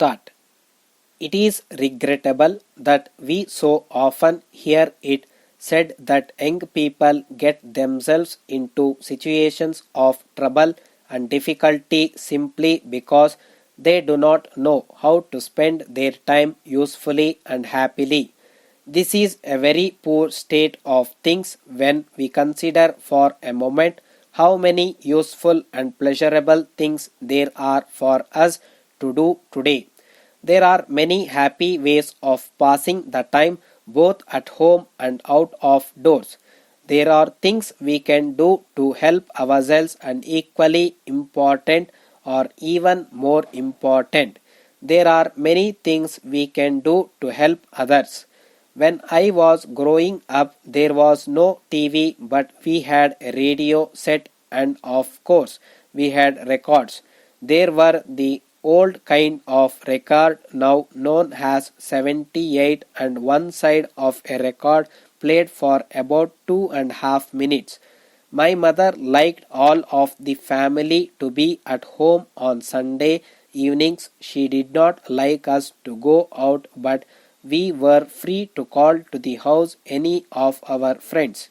start. It is regrettable that we so often hear it said that young people get themselves into situations of trouble and difficulty simply because they do not know how to spend their time usefully and happily. This is a very poor state of things when we consider for a moment how many useful and pleasurable things there are for us to do today. There are many happy ways of passing the time both at home and out of doors. There are things we can do to help ourselves, and equally important or even more important, there are many things we can do to help others. When I was growing up, there was no TV, but we had a radio set, and of course, we had records. There were the old kind of record now known as 78, and one side of a record played for about 2.5 minutes. My mother liked all of the family to be at home on Sunday evenings. She did not like us to go out, but we were free to call to the house any of our friends.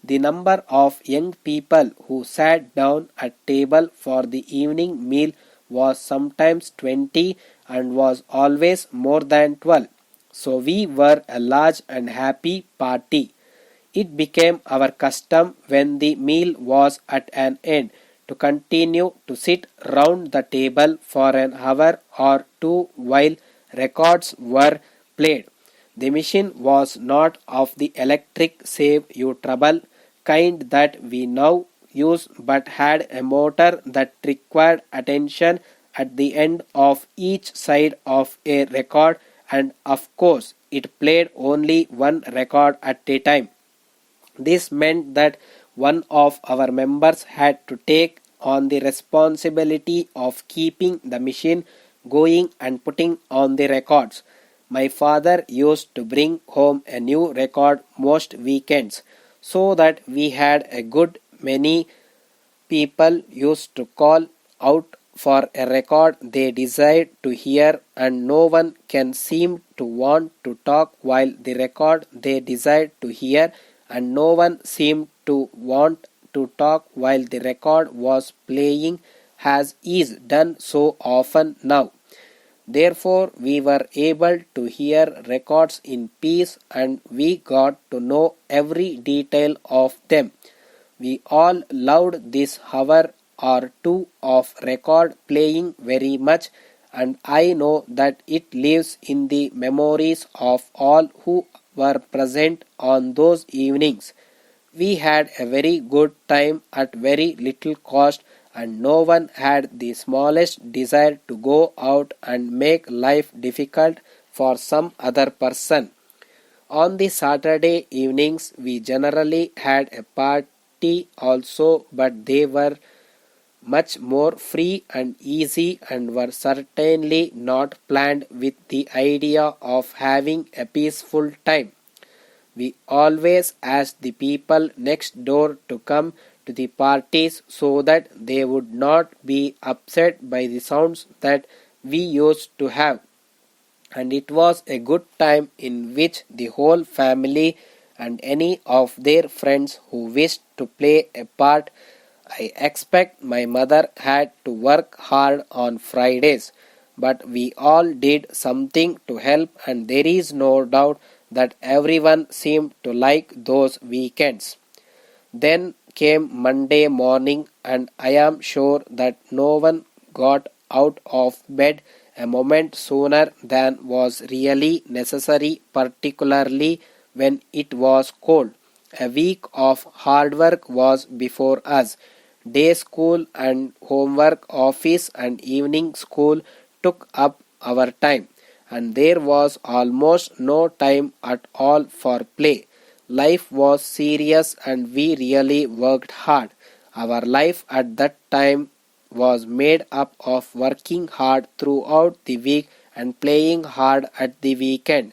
The number of young people who sat down at table for the evening meal was sometimes 20 and was always more than 12. So we were a large and happy party. It became our custom when the meal was at an end to continue to sit round the table for an hour or two while records were played. The machine was not of the electric save you trouble kind that we now use, but had a motor that required attention at the end of each side of a record, and of course it played only one record at a time. This meant that one of our members had to take on the responsibility of keeping the machine going and putting on the records. My father used to bring home a new record most weekends, so that we had a good many people used to call out for a record they desired to hear, and no one can seem to want to talk while the record they desired to hear, and no one seemed to want to talk while the record was playing, as is done so often now. Therefore, we were able to hear records in peace, and we got to know every detail of them. We all loved this hour or two of record playing very much, and I know that it lives in the memories of all who were present on those evenings. We had a very good time at very little cost, and no one had the smallest desire to go out and make life difficult for some other person. On the Saturday evenings, we generally had a party also, but they were much more free and easy, and were certainly not planned with the idea of having a peaceful time. We always asked the people next door to come to the parties so that they would not be upset by the sounds that we used to have, and it was a good time in which the whole family and any of their friends who wished to play a part. I expect my mother had to work hard on Fridays, but we all did something to help, and there is no doubt that everyone seemed to like those weekends. Then came Monday morning, and I am sure that no one got out of bed a moment sooner than was really necessary, particularly when it was cold. A week of hard work was before us. Day school and homework, office and evening school took up our time, and there was almost no time at all for play. Life was serious, and we really worked hard. Our life at that time was made up of working hard throughout the week and playing hard at the weekend,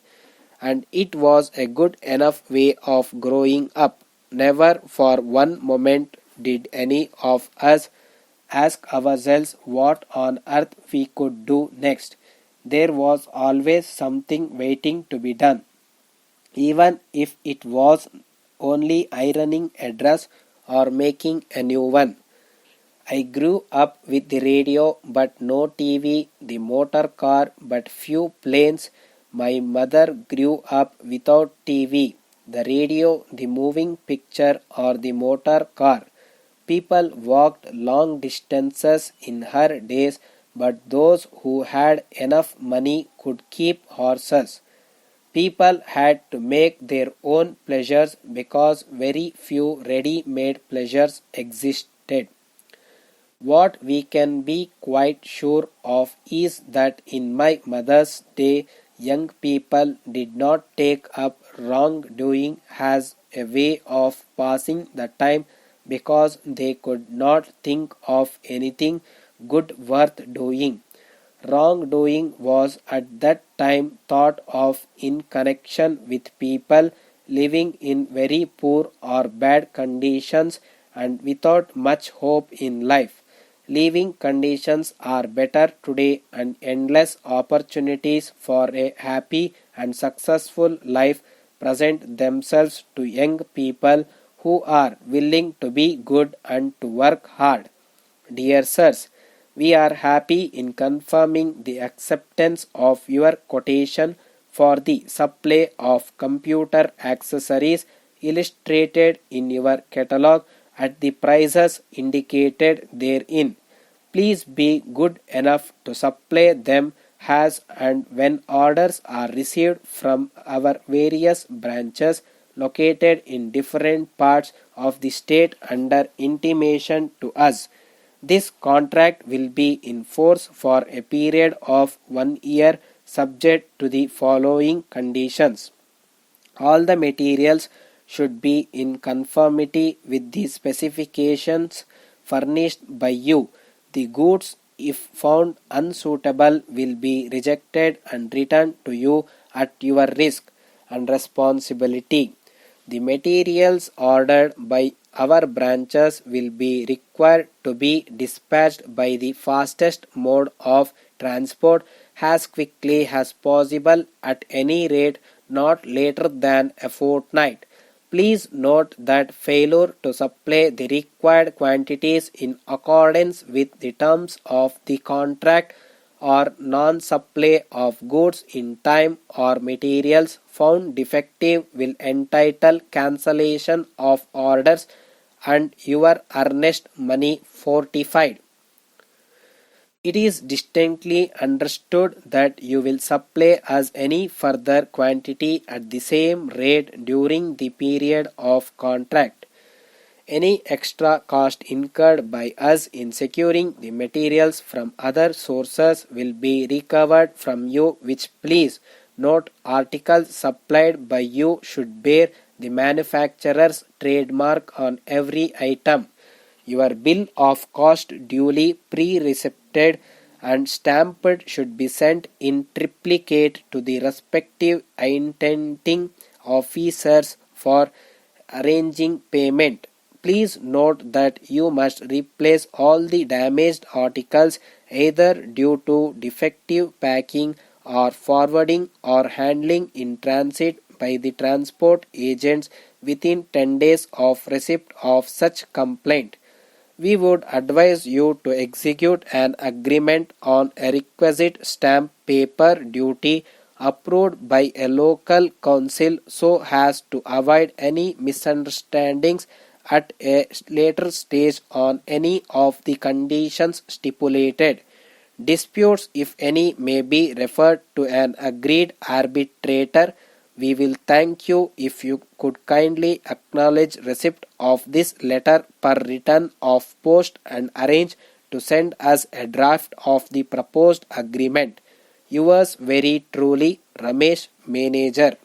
and it was a good enough way of growing up. Never for one moment did any of us ask ourselves what on earth we could do next. there was always something waiting to be done, even if it was only ironing a dress or making a new one. I grew up with the radio but no TV, the motor car but few planes. My mother grew up without TV, the radio, the moving picture, or the motor car. People walked long distances in her days, but those who had enough money could keep horses. People had to make their own pleasures because very few ready made pleasures existed. What we can be quite sure of is that in my mother's day, young people did not take up wrongdoing as a way of passing the time because they could not think of anything good worth doing. Wrongdoing was at that time thought of in connection with people living in very poor or bad conditions and without much hope in life. Living conditions are better today and endless opportunities for a happy and successful life present themselves to young people who are willing to be good and to work hard. Dear sirs, we are happy in confirming the acceptance of your quotation for the supply of computer accessories illustrated in your catalogue at the prices indicated therein. Please be good enough to supply them as and when orders are received from our various branches located in different parts of the state under intimation to us. This contract will be in force for a period of 1 year subject to the following conditions. All the materials should be in conformity with the specifications furnished by you. The goods, if found unsuitable, will be rejected and returned to you at your risk and responsibility. The materials ordered by our branches will be required to be dispatched by the fastest mode of transport as quickly as possible, at any rate not later than a fortnight. Please note that failure to supply the required quantities in accordance with the terms of the contract or non-supply of goods in time or materials found defective will entitle cancellation of orders and your earnest money fortified. It is distinctly understood that you will supply us any further quantity at the same rate during the period of contract. Any extra cost incurred by us in securing the materials from other sources will be recovered from you, which please note articles supplied by you should bear the manufacturer's trademark on every item. Your bill of cost duly pre-receipted and stamped should be sent in triplicate to the respective intending officers for arranging payment. Please note that you must replace all the damaged articles either due to defective packing or forwarding or handling in transit by the transport agents within 10 days of receipt of such complaint. We would advise you to execute an agreement on a requisite stamp paper duty approved by a local council so as to avoid any misunderstandings at a later stage on any of the conditions stipulated. Disputes, if any, may be referred to an agreed arbitrator. We will thank you if you could kindly acknowledge receipt of this letter per return of post and arrange to send us a draft of the proposed agreement. Yours very truly, Ramesh, Manager.